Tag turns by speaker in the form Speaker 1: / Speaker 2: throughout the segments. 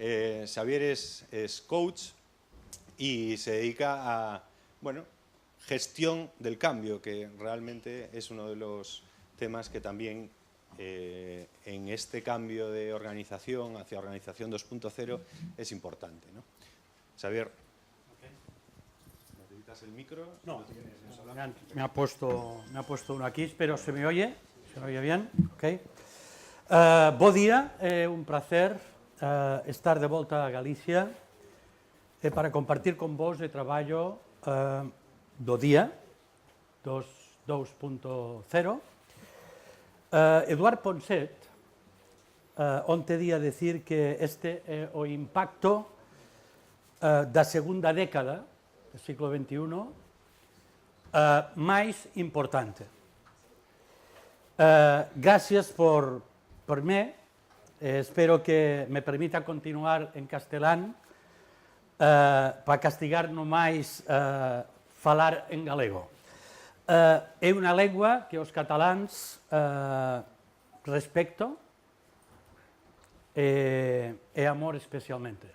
Speaker 1: Xavier es coach y se dedica a, bueno, gestión del cambio, que realmente es uno de los temas que también en este cambio de organización hacia organización 2.0 es importante, ¿no? Xavier, ¿necesitas el micro?
Speaker 2: No, me ha puesto uno aquí, pero ¿se me oye? ¿Se me oye bien? Okay. Bon dia, un placer estar de volta a Galícia para compartir con vos el traballo do día 2.0. Eduard Ponset onte día decir que este é o impacto da segunda década do siglo XXI máis importante. Gracias por mí. Espero que me permita continuar en castelán para castigar no máis falar en galego. É unha lengua que os cataláns respecto e amor especialmente.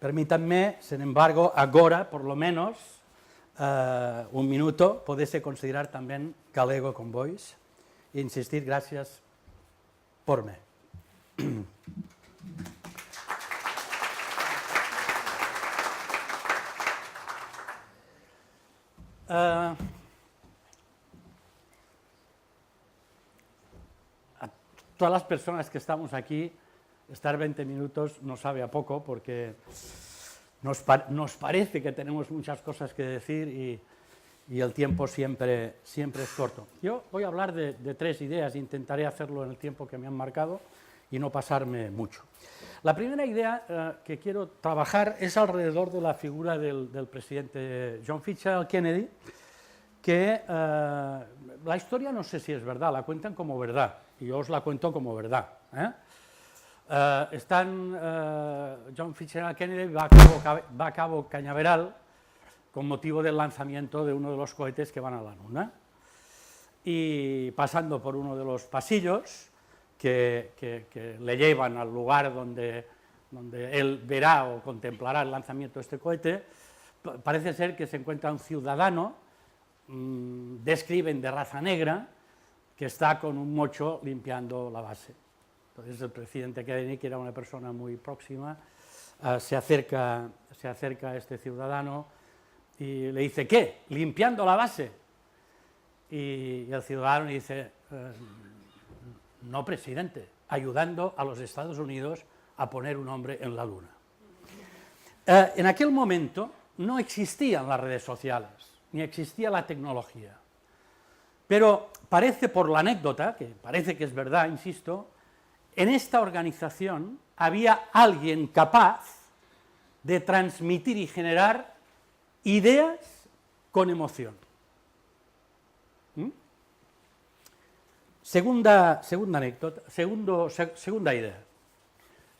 Speaker 2: Permítanme, sin embargo, agora, por lo menos, un minuto, podese considerar tamén galego con vos e insistir, gracias por mí. A todas las personas que estamos aquí, estar 20 minutos nos sabe a poco porque nos parece que tenemos muchas cosas que decir y el tiempo siempre es corto. Yo voy a hablar de 3 ideas, intentaré hacerlo en el tiempo que me han marcado y no pasarme mucho. La primera idea que quiero trabajar es alrededor de la figura del presidente John Fitzgerald Kennedy, que la historia no sé si es verdad, la cuentan como verdad, y yo os la cuento como verdad. John Fitzgerald Kennedy va a Cabo Cañaveral con motivo del lanzamiento de uno de los cohetes que van a la Luna. Y pasando por uno de los pasillos que le llevan al lugar donde él verá o contemplará el lanzamiento de este cohete, parece ser que se encuentra un ciudadano, describen de raza negra, que está con un mocho limpiando la base. Entonces el presidente Kennedy, que era una persona muy próxima, se acerca a este ciudadano y le dice, ¿qué? ¿Limpiando la base? Y el ciudadano dice, no, presidente, ayudando a los Estados Unidos a poner un hombre en la Luna. En aquel momento no existían las redes sociales, ni existía la tecnología. Pero parece, por la anécdota, que parece que es verdad, insisto, en esta organización había alguien capaz de transmitir y generar ideas con emoción. Segunda anécdota, segunda idea.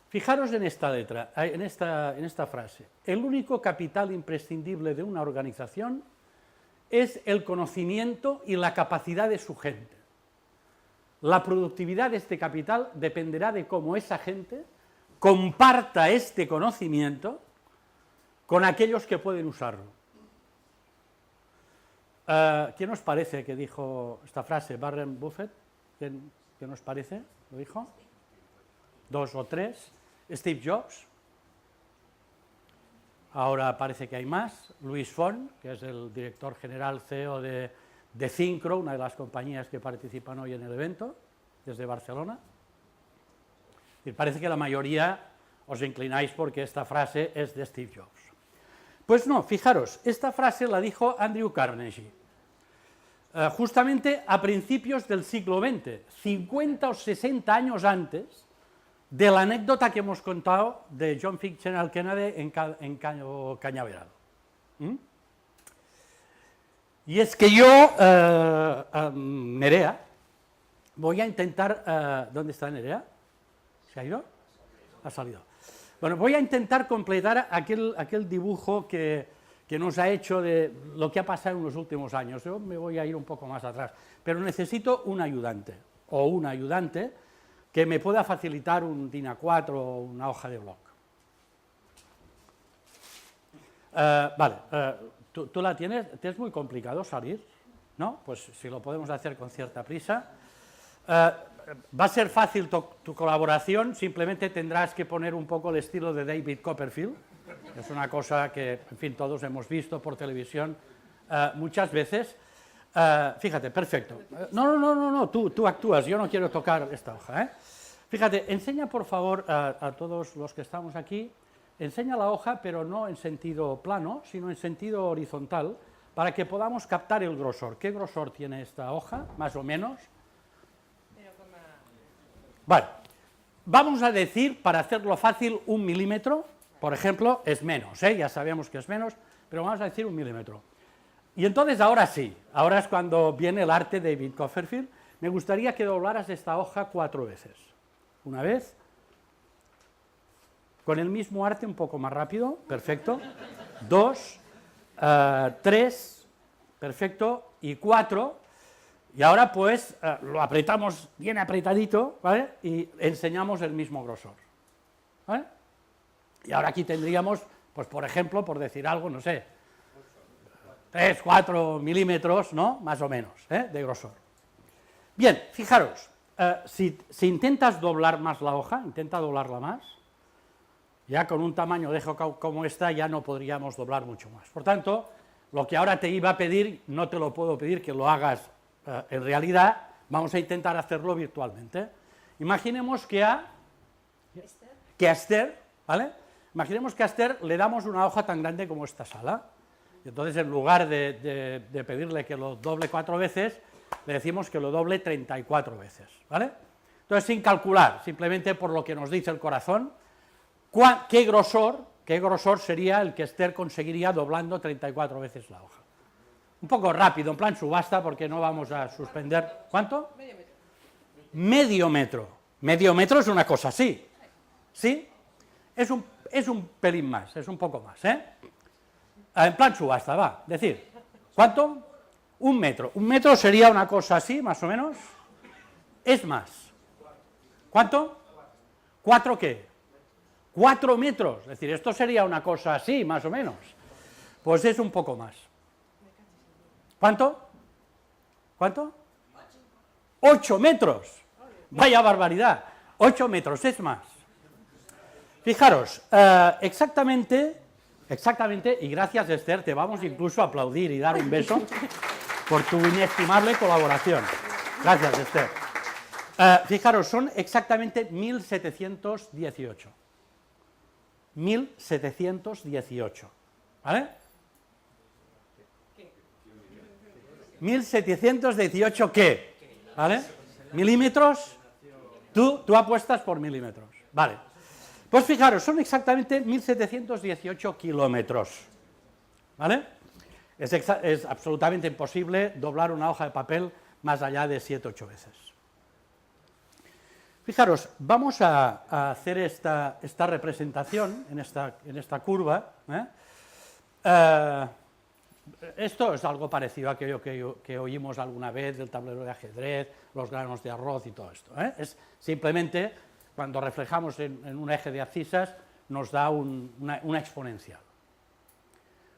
Speaker 2: Fijaros en esta letra, en esta frase. El único capital imprescindible de una organización es el conocimiento y la capacidad de su gente. La productividad de este capital dependerá de cómo esa gente comparta este conocimiento con aquellos que pueden usarlo. ¿Quién os parece que dijo esta frase? Warren Buffett. ¿Qué nos parece? ¿Lo dijo? 2 o 3. Steve Jobs. Ahora parece que hay más. Luis Font, que es el director general CEO de Syncro, una de las compañías que participan hoy en el evento, desde Barcelona. Y parece que la mayoría os inclináis porque esta frase es de Steve Jobs. Pues no, fijaros, esta frase la dijo Andrew Carnegie, justamente a principios del siglo XX, 50 o 60 años antes de la anécdota que hemos contado de John Fitzgerald Kennedy en Cañaveral. Y es que yo, Nerea, voy a intentar... ¿dónde está Nerea? ¿Se ha ido? Ha salido. Bueno, voy a intentar completar aquel dibujo que nos ha hecho de lo que ha pasado en los últimos años. Yo me voy a ir un poco más atrás, pero necesito un ayudante o una ayudante que me pueda facilitar un DIN A4 o una hoja de blog. Vale, ¿tú la tienes? ¿Te es muy complicado salir? ¿No? Pues si lo podemos hacer con cierta prisa. Va a ser fácil tu colaboración, simplemente tendrás que poner un poco el estilo de David Copperfield. Es una cosa que, en fin, todos hemos visto por televisión muchas veces. Fíjate, perfecto. No, tú actúas, yo no quiero tocar esta hoja. Fíjate, enseña por favor a todos los que estamos aquí, enseña la hoja, pero no en sentido plano, sino en sentido horizontal, para que podamos captar el grosor. ¿Qué grosor tiene esta hoja, más o menos? Vale, vamos a decir, para hacerlo fácil, 1 milímetro, por ejemplo, es menos, ya sabemos que es menos, pero vamos a decir 1 milímetro. Y entonces ahora sí, ahora es cuando viene el arte de David Copperfield. Me gustaría que doblaras esta hoja 4 veces. Una vez, con el mismo arte un poco más rápido, perfecto. 2, 3, perfecto, y 4. Y ahora pues lo apretamos bien apretadito, ¿vale? Y enseñamos el mismo grosor, ¿vale? Y ahora aquí tendríamos, pues por ejemplo, por decir algo, no sé, 3, 4 milímetros, ¿no? Más o menos, de grosor. Bien, fijaros, si intentas doblar más la hoja, intenta doblarla más, ya con un tamaño de hoja como esta ya no podríamos doblar mucho más. Por tanto, lo que ahora te iba a pedir, no te lo puedo pedir que lo hagas en realidad, vamos a intentar hacerlo virtualmente. Imaginemos que a Esther, ¿vale? Imaginemos que a Esther le damos una hoja tan grande como esta sala. Y entonces, en lugar de pedirle que lo doble 4 veces, le decimos que lo doble 34 veces, ¿vale? Entonces, sin calcular, simplemente por lo que nos dice el corazón, ¿qué grosor sería el que Esther conseguiría doblando 34 veces la hoja? Un poco rápido, en plan subasta, porque no vamos a suspender. ¿Cuánto? Medio metro. Medio metro es una cosa así. ¿Sí? Es un pelín más, es un poco más, en plan subasta, va. Decir, ¿cuánto? 1 metro. 1 metro sería una cosa así, más o menos. Es más. ¿Cuánto? ¿4 qué? 4 metros. Es decir, esto sería una cosa así, más o menos. Pues es un poco más. ¿Cuánto? ¿Cuánto? 8 metros. Vaya barbaridad. 8 metros, es más. Fijaros, exactamente, y gracias Esther, te vamos incluso a aplaudir y dar un beso por tu inestimable colaboración. Gracias Esther. Fijaros, son exactamente 1718. 1718, ¿vale? 1718 ¿qué? ¿Vale? ¿Milímetros? Tú apuestas por milímetros, vale. Pues fijaros, son exactamente 1718 kilómetros, ¿vale? Es absolutamente imposible doblar una hoja de papel más allá de 7 o 8 veces. Fijaros, vamos a hacer esta representación en esta curva. Esto es algo parecido a aquello que oímos alguna vez del tablero de ajedrez, los granos de arroz y todo esto. Es simplemente, cuando reflejamos en un eje de abscisas, nos da una exponencial.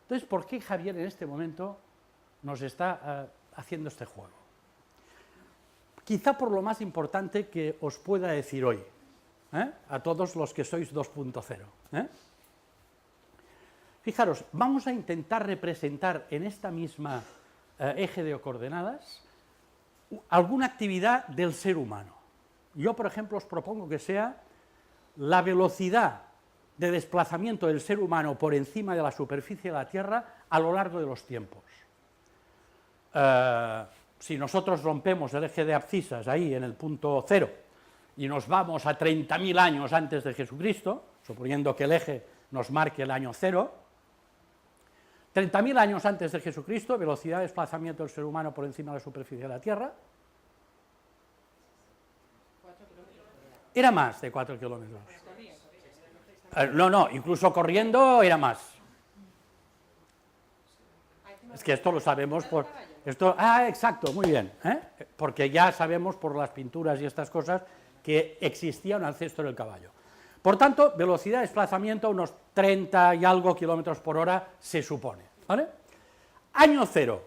Speaker 2: Entonces, ¿por qué Javier en este momento nos está haciendo este juego? Quizá por lo más importante que os pueda decir hoy, a todos los que sois 2.0. Fijaros, vamos a intentar representar en esta misma eje de coordenadas alguna actividad del ser humano. Yo, por ejemplo, os propongo que sea la velocidad de desplazamiento del ser humano por encima de la superficie de la Tierra a lo largo de los tiempos. Si nosotros rompemos el eje de abscisas ahí en el punto 0 y nos vamos a 30.000 años antes de Jesucristo, suponiendo que el eje nos marque el año 0, 30.000 años antes de Jesucristo, velocidad de desplazamiento del ser humano por encima de la superficie de la Tierra, era más de 4 kilómetros. No, incluso corriendo era más. Es que esto lo sabemos por... exacto, muy bien. Porque ya sabemos por las pinturas y estas cosas que existía un ancestro del caballo. Por tanto, velocidad de desplazamiento unos 30 y algo kilómetros por hora se supone, ¿vale? Año cero,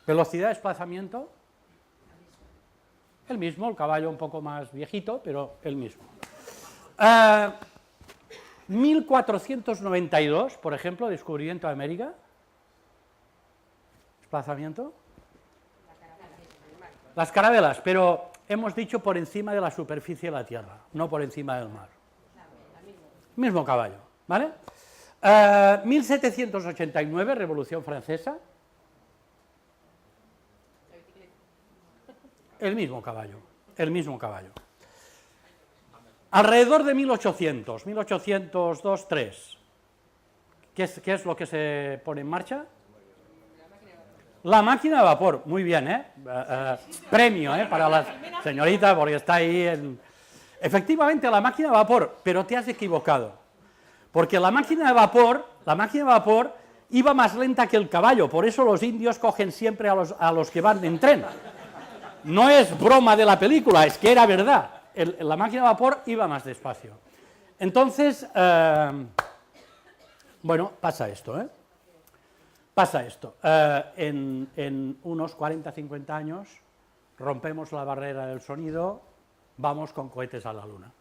Speaker 2: velocidad de desplazamiento, el mismo, el caballo un poco más viejito, pero el mismo. 1492, por ejemplo, descubrimiento de América, desplazamiento. Las carabelas, pero hemos dicho por encima de la superficie de la Tierra, no por encima del mar. Mismo caballo, ¿vale? 1789, Revolución Francesa. El mismo caballo, el mismo caballo. Alrededor de 1800, 1802-3, ¿qué es lo que se pone en marcha? La máquina de vapor, muy bien, premio, para la señorita, porque está ahí en... Efectivamente, la máquina de vapor, pero te has equivocado, porque la máquina de vapor iba más lenta que el caballo, por eso los indios cogen siempre a los que van en tren. No es broma de la película, es que era verdad. La máquina de vapor iba más despacio. Entonces, bueno, pasa esto, Pasa esto. En unos 40-50 años rompemos la barrera del sonido, vamos con cohetes a la Luna.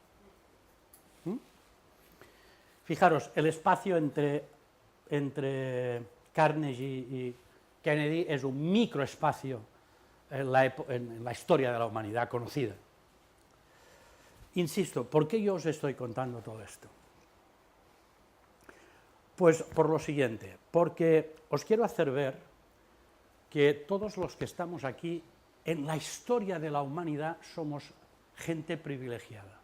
Speaker 2: Fijaros, el espacio entre Carnegie y Kennedy es un microespacio en la historia de la humanidad conocida. Insisto, ¿por qué yo os estoy contando todo esto? Pues por lo siguiente, porque os quiero hacer ver que todos los que estamos aquí en la historia de la humanidad somos gente privilegiada.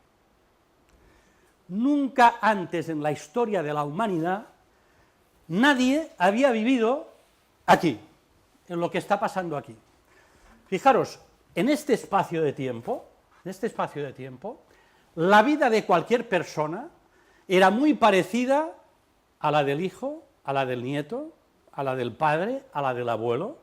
Speaker 2: Nunca antes en la historia de la humanidad nadie había vivido aquí, en lo que está pasando aquí. Fijaros, en este espacio de tiempo, la vida de cualquier persona era muy parecida a la del hijo, a la del nieto, a la del padre, a la del abuelo.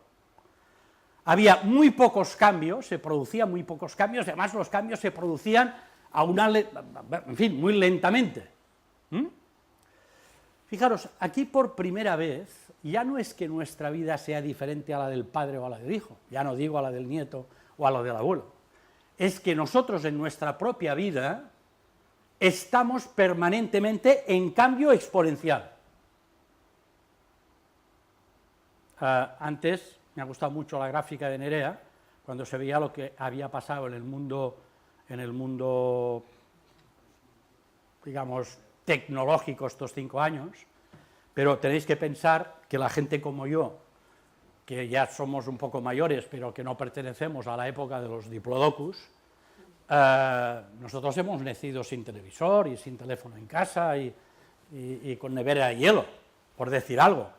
Speaker 2: Había muy pocos cambios, se producían muy pocos cambios, además los cambios se producían muy lentamente. Fijaros, aquí por primera vez ya no es que nuestra vida sea diferente a la del padre o a la del hijo, ya no digo a la del nieto o a la del abuelo, es que nosotros en nuestra propia vida estamos permanentemente en cambio exponencial. Antes me ha gustado mucho la gráfica de Nerea, cuando se veía lo que había pasado en el mundo, digamos, tecnológico estos 5 años, pero tenéis que pensar que la gente como yo, que ya somos un poco mayores, pero que no pertenecemos a la época de los diplodocus, nosotros hemos nacido sin televisor y sin teléfono en casa y con nevera de hielo, por decir algo.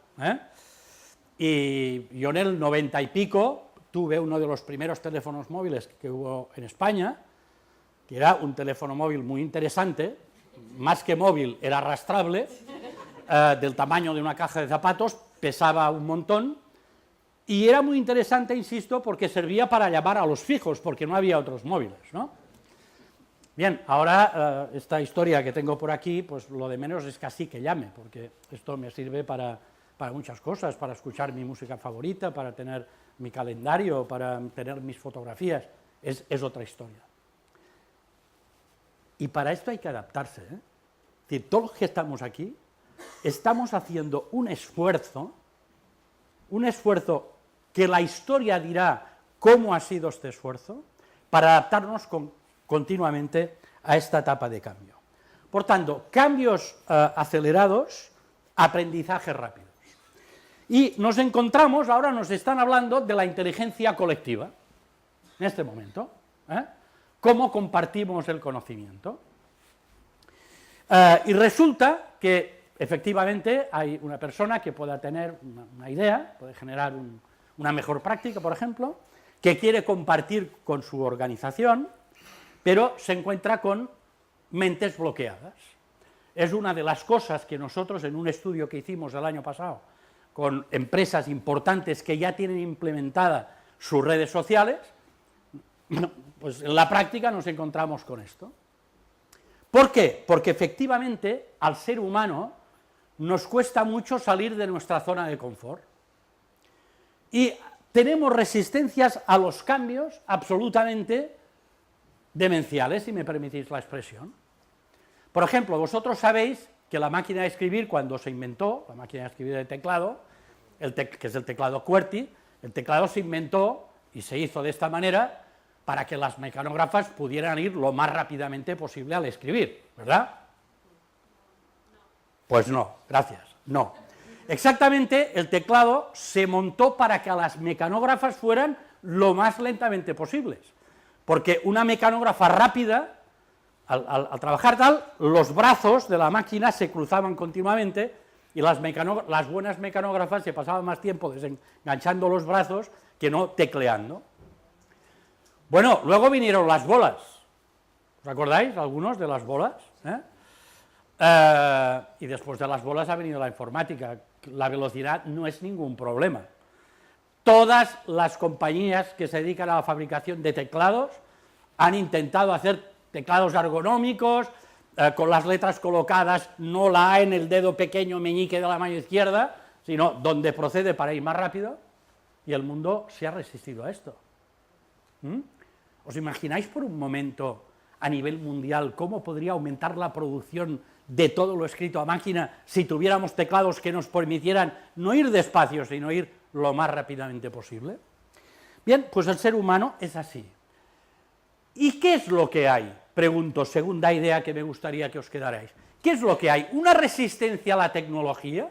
Speaker 2: Y yo en el 90 y pico tuve uno de los primeros teléfonos móviles que hubo en España, que era un teléfono móvil muy interesante, más que móvil, era arrastrable, del tamaño de una caja de zapatos, pesaba un montón, y era muy interesante, insisto, porque servía para llamar a los fijos, porque no había otros móviles, ¿no? Bien, ahora esta historia que tengo por aquí, pues lo de menos es casi que llame, porque esto me sirve para muchas cosas, para escuchar mi música favorita, para tener mi calendario, para tener mis fotografías, es otra historia. Y para esto hay que adaptarse, Es decir, todos los que estamos aquí estamos haciendo un esfuerzo que la historia dirá cómo ha sido este esfuerzo, para adaptarnos continuamente a esta etapa de cambio. Por tanto, cambios acelerados, aprendizajes rápidos. Y nos encontramos, ahora nos están hablando de la inteligencia colectiva, en este momento, cómo compartimos el conocimiento. Y resulta que efectivamente hay una persona que pueda tener una idea, puede generar una mejor práctica, por ejemplo, que quiere compartir con su organización, pero se encuentra con mentes bloqueadas. Es una de las cosas que nosotros en un estudio que hicimos el año pasado con empresas importantes que ya tienen implementadas sus redes sociales, Pues en la práctica nos encontramos con esto. ¿Por qué? Porque efectivamente al ser humano nos cuesta mucho salir de nuestra zona de confort. Y tenemos resistencias a los cambios absolutamente demenciales, si me permitís la expresión. Por ejemplo, vosotros sabéis que la máquina de escribir, cuando se inventó, la máquina de escribir de teclado, que es el teclado QWERTY, el teclado se inventó y se hizo de esta manera para que las mecanógrafas pudieran ir lo más rápidamente posible al escribir, ¿verdad? Pues no, gracias, no. Exactamente, el teclado se montó para que las mecanógrafas fueran lo más lentamente posibles, porque una mecanógrafa rápida, al trabajar tal, los brazos de la máquina se cruzaban continuamente y las buenas mecanógrafas se pasaban más tiempo desenganchando los brazos que no tecleando. Bueno, luego vinieron las bolas. ¿Os acordáis algunos de las bolas? Y después de las bolas ha venido la informática. La velocidad no es ningún problema. Todas las compañías que se dedican a la fabricación de teclados han intentado hacer teclados ergonómicos, con las letras colocadas, no la A en el dedo pequeño meñique de la mano izquierda, sino donde procede para ir más rápido, y el mundo se ha resistido a esto. ¿Os imagináis por un momento a nivel mundial cómo podría aumentar la producción de todo lo escrito a máquina si tuviéramos teclados que nos permitieran no ir despacio, sino ir lo más rápidamente posible? Bien, pues el ser humano es así. ¿Y qué es lo que hay? Pregunto, segunda idea que me gustaría que os quedarais. ¿Qué es lo que hay? ¿Una resistencia a la tecnología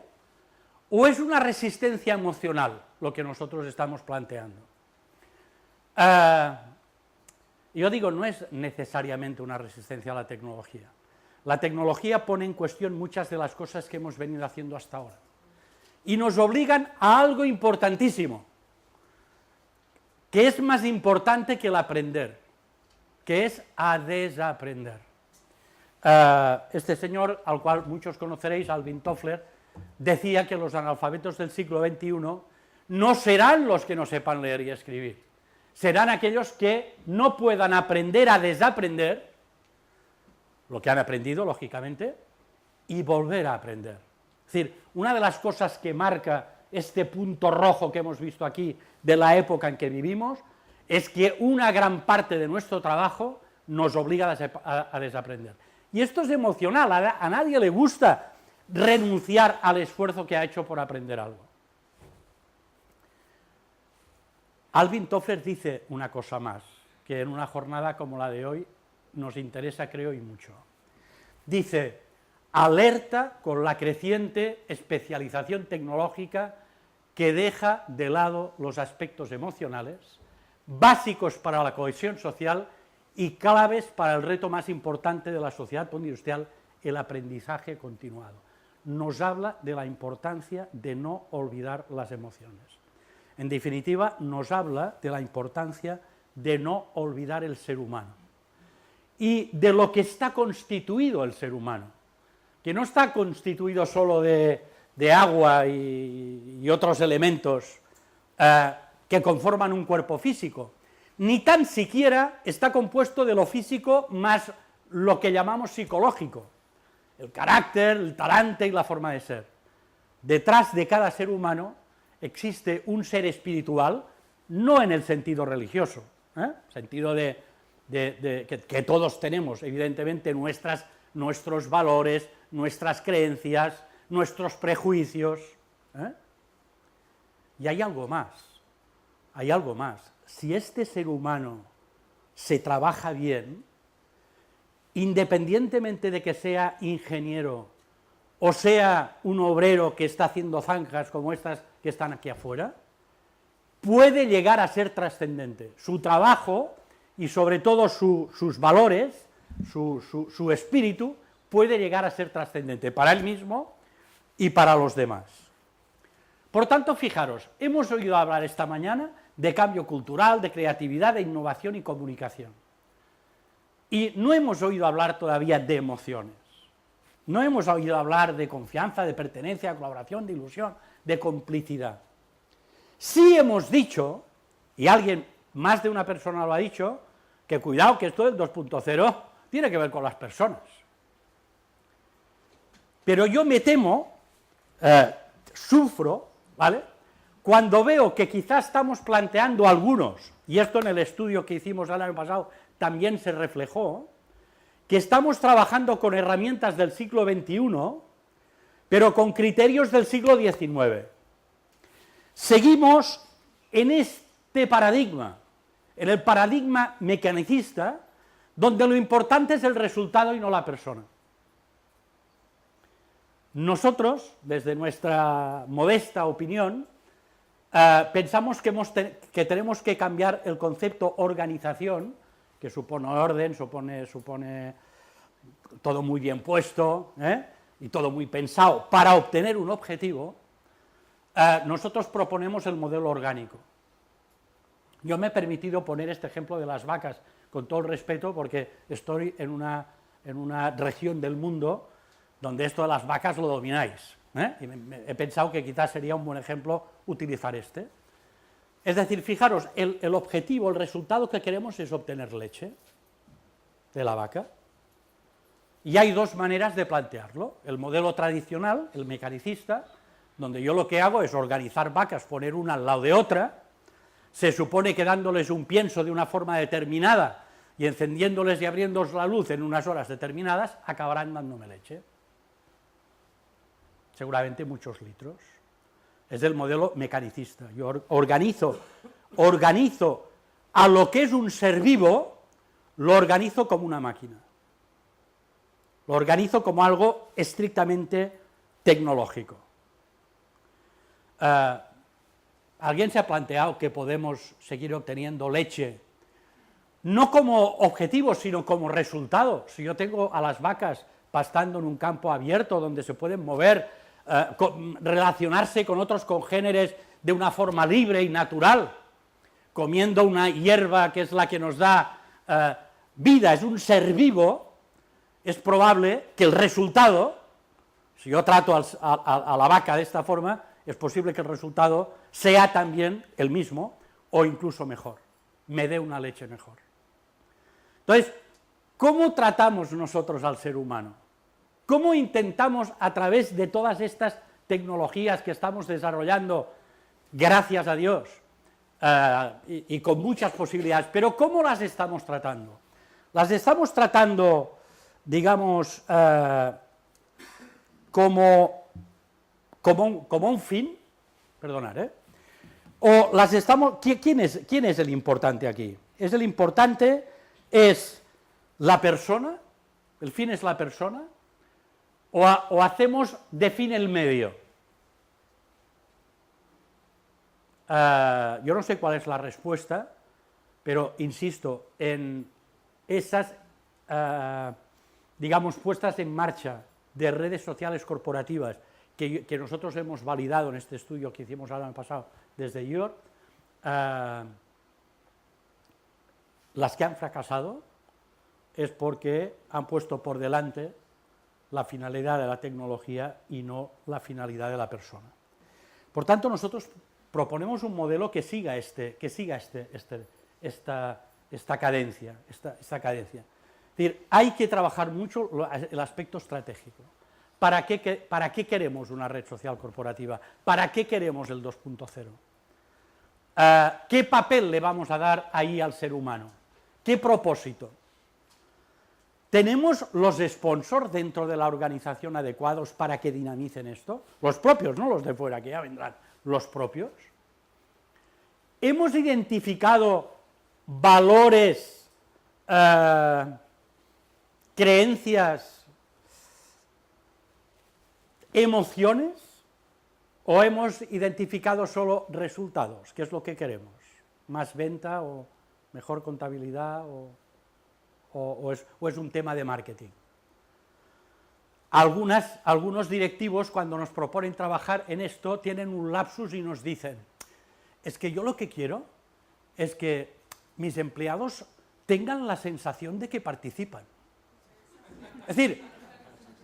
Speaker 2: o es una resistencia emocional lo que nosotros estamos planteando? Yo digo, no es necesariamente una resistencia a la tecnología. La tecnología pone en cuestión muchas de las cosas que hemos venido haciendo hasta ahora. Y nos obligan a algo importantísimo, que es más importante que el aprender, que es a desaprender. Este señor, al cual muchos conoceréis, Alvin Toffler, decía que los analfabetos del siglo XXI no serán los que no sepan leer y escribir, serán aquellos que no puedan aprender a desaprender lo que han aprendido, lógicamente, y volver a aprender. Es decir, una de las cosas que marca este punto rojo que hemos visto aquí de la época en que vivimos es que una gran parte de nuestro trabajo nos obliga a desaprender. Y esto es emocional, a nadie le gusta renunciar al esfuerzo que ha hecho por aprender algo. Alvin Toffler dice una cosa más, que en una jornada como la de hoy nos interesa, creo, y mucho. Dice, alerta con la creciente especialización tecnológica que deja de lado los aspectos emocionales, básicos para la cohesión social y claves para el reto más importante de la sociedad postindustrial, el aprendizaje continuado. Nos habla de la importancia de no olvidar las emociones. En definitiva, nos habla de la importancia de no olvidar el ser humano y de lo que está constituido el ser humano, que no está constituido solo de agua y otros elementos que conforman un cuerpo físico, ni tan siquiera está compuesto de lo físico más lo que llamamos psicológico, el carácter, el talante y la forma de ser. Detrás de cada ser humano existe un ser espiritual, no en el sentido religioso, sentido que todos tenemos, evidentemente, nuestros valores, nuestras creencias, nuestros prejuicios. Y hay algo más, Si este ser humano se trabaja bien, independientemente de que sea ingeniero o sea un obrero que está haciendo zanjas como estas que están aquí afuera, puede llegar a ser trascendente. Su trabajo y sobre todo sus valores, su espíritu, puede llegar a ser trascendente para él mismo y para los demás. Por tanto, fijaros, hemos oído hablar esta mañana de cambio cultural, de creatividad, de innovación y comunicación. Y no hemos oído hablar todavía de emociones. No hemos oído hablar de confianza, de pertenencia, de colaboración, de ilusión, de complicidad. Sí hemos dicho, y alguien más de una persona lo ha dicho, que cuidado, que esto del 2.0 tiene que ver con las personas. Pero yo me temo, sufro, ¿vale?, cuando veo que quizás estamos planteando algunos, y esto en el estudio que hicimos el año pasado también se reflejó, que estamos trabajando con herramientas del siglo XXI, pero con criterios del siglo XIX. Seguimos en este paradigma, en el paradigma mecanicista, donde lo importante es el resultado y no la persona. Nosotros, desde nuestra modesta opinión, pensamos que tenemos que cambiar el concepto organización, que supone orden, supone todo muy bien puesto, y todo muy pensado para obtener un objetivo. Nosotros proponemos el modelo orgánico. Yo me he permitido poner este ejemplo de las vacas con todo el respeto, porque estoy en una región del mundo donde esto de las vacas lo domináis, y he pensado que quizás sería un buen ejemplo utilizar este. Es decir, fijaros, el objetivo, el resultado que queremos es obtener leche de la vaca, y hay dos maneras de plantearlo: el modelo tradicional, el mecanicista, donde yo lo que hago es organizar vacas, poner una al lado de otra, se supone que dándoles un pienso de una forma determinada y encendiéndoles y abriéndoles la luz en unas horas determinadas, acabarán dándome leche. Seguramente muchos litros. Es el modelo mecanicista. Yo organizo a lo que es un ser vivo, lo organizo como una máquina. Lo organizo como algo estrictamente tecnológico. ¿Alguien se ha planteado que podemos seguir obteniendo leche no como objetivo, sino como resultado? Si yo tengo a las vacas pastando en un campo abierto donde se pueden mover, relacionarse con otros congéneres de una forma libre y natural, comiendo una hierba que es la que nos da vida, es un ser vivo, es probable que el resultado, si yo trato a la vaca de esta forma, es posible que el resultado sea también el mismo o incluso mejor, me dé una leche mejor. Entonces, ¿cómo tratamos nosotros al ser humano? ¿Cómo intentamos, a través de todas estas tecnologías que estamos desarrollando, gracias a Dios, y con muchas posibilidades, pero cómo las estamos tratando? Las estamos tratando, digamos, como un fin, perdonad, o las estamos... ¿Quién es el importante aquí? El importante es la persona, el fin es la persona, o hacemos de fin el medio. Yo no sé cuál es la respuesta, pero insisto en esas, digamos, puestas en marcha de redes sociales corporativas que nosotros hemos validado en este estudio que hicimos el año pasado desde York. Las que han fracasado es porque han puesto por delante la finalidad de la tecnología y no la finalidad de la persona. Por tanto, nosotros proponemos un modelo que siga esta cadencia. Es decir, hay que trabajar mucho el aspecto estratégico. ¿Para qué queremos una red social corporativa? ¿Para qué queremos el 2.0? ¿Qué papel le vamos a dar ahí al ser humano? ¿Qué propósito? ¿Tenemos los sponsors dentro de la organización adecuados para que dinamicen esto? Los propios, no los de fuera, que ya vendrán, los propios. ¿Hemos identificado valores, creencias, emociones? ¿O hemos identificado solo resultados? ¿Qué es lo que queremos? ¿Más venta o mejor contabilidad o es un tema de marketing? Algunos directivos, cuando nos proponen trabajar en esto, tienen un lapsus y nos dicen: es que yo lo que quiero es que mis empleados tengan la sensación de que participan. Es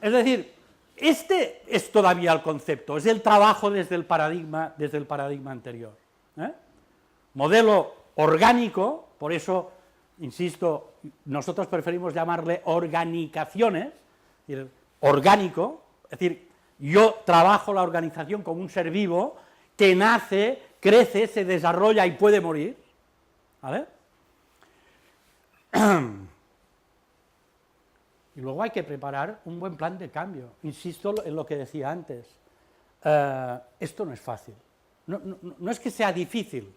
Speaker 2: decir, este es todavía el concepto, es el trabajo desde el paradigma anterior. Modelo orgánico, por eso, insisto, nosotros preferimos llamarle organizaciones, es decir, orgánico, es decir, yo trabajo la organización como un ser vivo que nace, crece, se desarrolla y puede morir, ¿vale? Y luego hay que preparar un buen plan de cambio. Insisto en lo que decía antes, esto no es fácil, no es que sea difícil,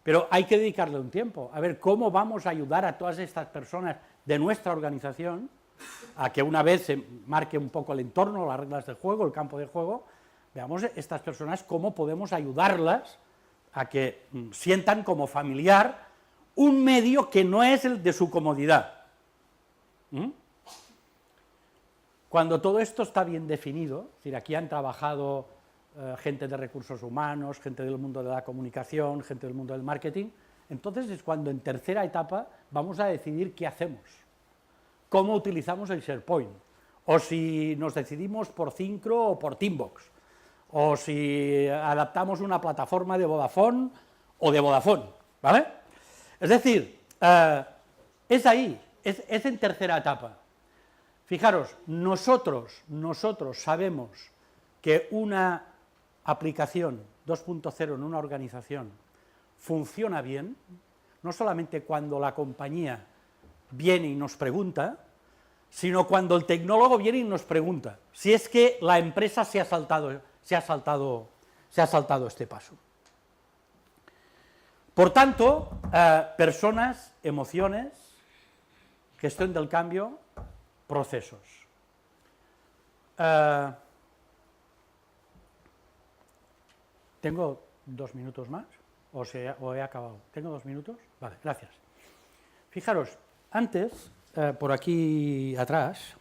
Speaker 2: pero hay que dedicarle un tiempo, a ver cómo vamos a ayudar a todas estas personas de nuestra organización a que una vez se marque un poco el entorno, las reglas del juego, el campo de juego, veamos estas personas cómo podemos ayudarlas a que sientan como familiar un medio que no es el de su comodidad. Cuando todo esto está bien definido, es decir, aquí han trabajado gente de recursos humanos, gente del mundo de la comunicación, gente del mundo del marketing, entonces es cuando en tercera etapa vamos a decidir qué hacemos, cómo utilizamos el SharePoint, o si nos decidimos por Syncro o por Teambox, o si adaptamos una plataforma de Vodafone o de Vodafone, ¿vale? Es decir, es ahí, es en tercera etapa. Fijaros, nosotros sabemos que una aplicación 2.0 en una organización funciona bien, no solamente cuando la compañía viene y nos pregunta, sino cuando el tecnólogo viene y nos pregunta si es que la empresa se ha saltado este paso. Por tanto, personas, emociones, gestión del cambio, procesos. ¿Tengo 2 minutos más? ¿O he acabado? ¿Tengo 2 minutos? Vale, gracias. Fijaros, antes, por aquí atrás,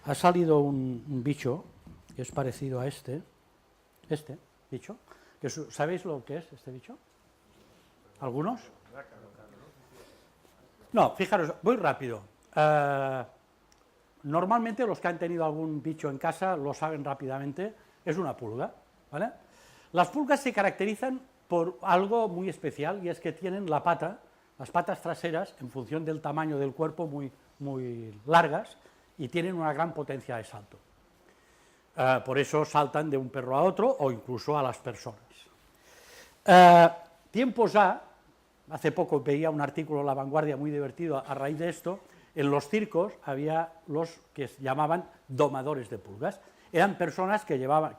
Speaker 2: ha salido un bicho que es parecido a este bicho. ¿Sabéis lo que es este bicho? ¿Algunos? No, fijaros, voy rápido. Normalmente los que han tenido algún bicho en casa lo saben rápidamente, es una pulga, ¿vale? Las pulgas se caracterizan por algo muy especial y es que tienen las patas traseras, en función del tamaño del cuerpo, muy largas y tienen una gran potencia de salto. Por eso saltan de un perro a otro o incluso a las personas. Tiempos hace poco veía un artículo en La Vanguardia muy divertido a raíz de esto. En los circos había los que se llamaban domadores de pulgas. Eran personas que llevaban,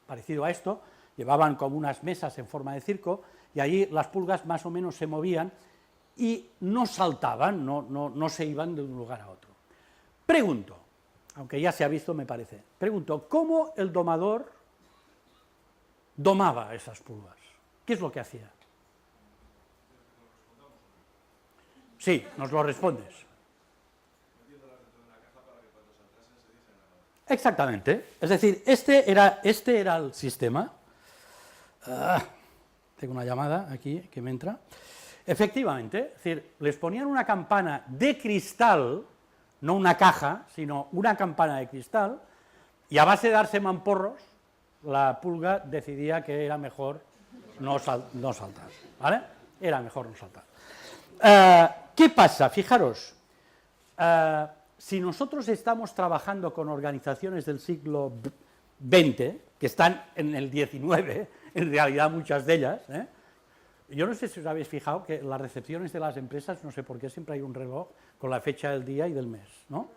Speaker 2: parecido a esto, llevaban como unas mesas en forma de circo y allí las pulgas más o menos se movían y no saltaban, no se iban de un lugar a otro. Pregunto, aunque ya se ha visto me parece, pregunto, ¿cómo el domador domaba a esas pulgas? ¿Qué es lo que hacía? Sí, nos lo respondes. Exactamente, es decir, este era el sistema. Tengo una llamada aquí que me entra. Efectivamente, es decir, les ponían una campana de cristal, no una caja, sino una campana de cristal, y a base de darse mamporros, la pulga decidía que era mejor no saltar, ¿vale? Era mejor no saltar. ¿Qué pasa? Fijaros, si nosotros estamos trabajando con organizaciones del siglo XX, que están en el XIX, en realidad muchas de ellas, yo no sé si os habéis fijado que en las recepciones de las empresas, no sé por qué, siempre hay un reloj con la fecha del día y del mes, ¿no?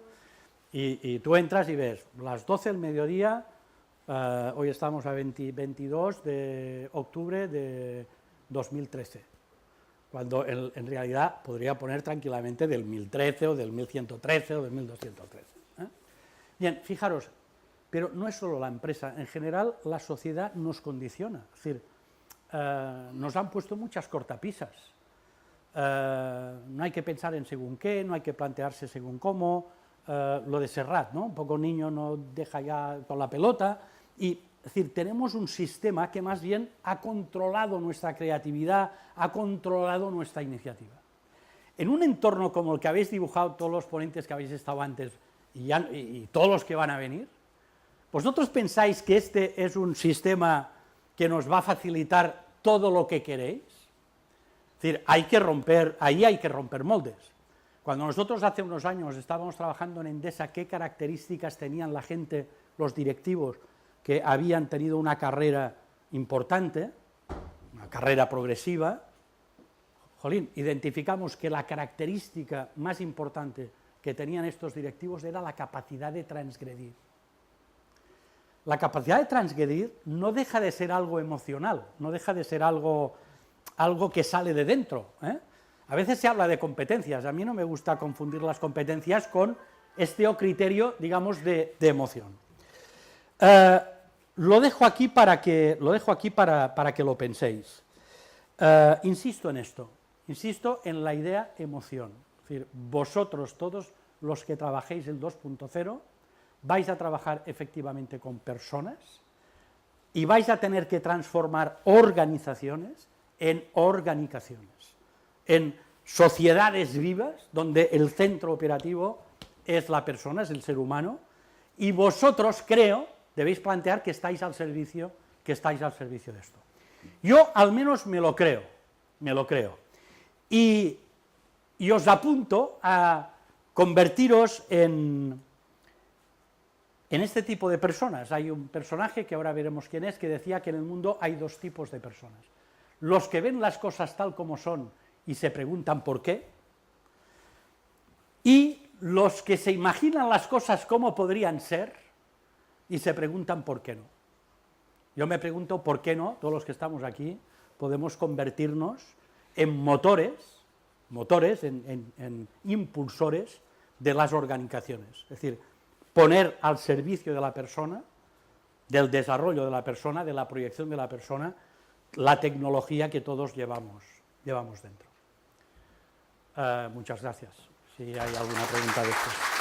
Speaker 2: Y tú entras y ves, las 12 del mediodía, hoy estamos a 22 de octubre de 2013, cuando en realidad podría poner tranquilamente del 1013 o del 1113 o del 1213. Bien, fijaros, pero no es solo la empresa, en general la sociedad nos condiciona, es decir, nos han puesto muchas cortapisas, no hay que pensar en según qué, no hay que plantearse según cómo, lo de Serrat, ¿no? Un poco niño no deja ya con la pelota, y es decir, tenemos un sistema que más bien ha controlado nuestra creatividad, ha controlado nuestra iniciativa. En un entorno como el que habéis dibujado todos los ponentes que habéis estado antes y todos los que van a venir, ¿vosotros pensáis que este es un sistema que nos va a facilitar todo lo que queréis? Es decir, ahí hay que romper moldes. Cuando nosotros hace unos años estábamos trabajando en Endesa, ¿qué características tenían la gente, los directivos, que habían tenido una carrera importante, una carrera progresiva? Jolín, identificamos que la característica más importante que tenían estos directivos era la capacidad de transgredir. La capacidad de transgredir no deja de ser algo emocional, no deja de ser algo que sale de dentro, ¿eh? A veces se habla de competencias, a mí no me gusta confundir las competencias con este criterio, digamos, de emoción. Lo dejo aquí para que lo penséis. Insisto en esto, insisto en la idea emoción. Es decir, vosotros, todos los que trabajéis el 2.0, vais a trabajar efectivamente con personas y vais a tener que transformar organizaciones en organizaciones, en sociedades vivas, donde el centro operativo es la persona, es el ser humano, y vosotros, creo, debéis plantear que estáis al servicio de esto. Yo al menos me lo creo, y os apunto a convertiros en este tipo de personas. Hay un personaje, que ahora veremos quién es, que decía que en el mundo hay dos tipos de personas: los que ven las cosas tal como son y se preguntan por qué, y los que se imaginan las cosas como podrían ser y se preguntan por qué no. Yo me pregunto por qué no, todos los que estamos aquí, podemos convertirnos en motores, en impulsores de las organizaciones. Es decir, poner al servicio de la persona, del desarrollo de la persona, de la proyección de la persona, la tecnología que todos llevamos dentro. Muchas gracias. Si hay alguna pregunta de esto.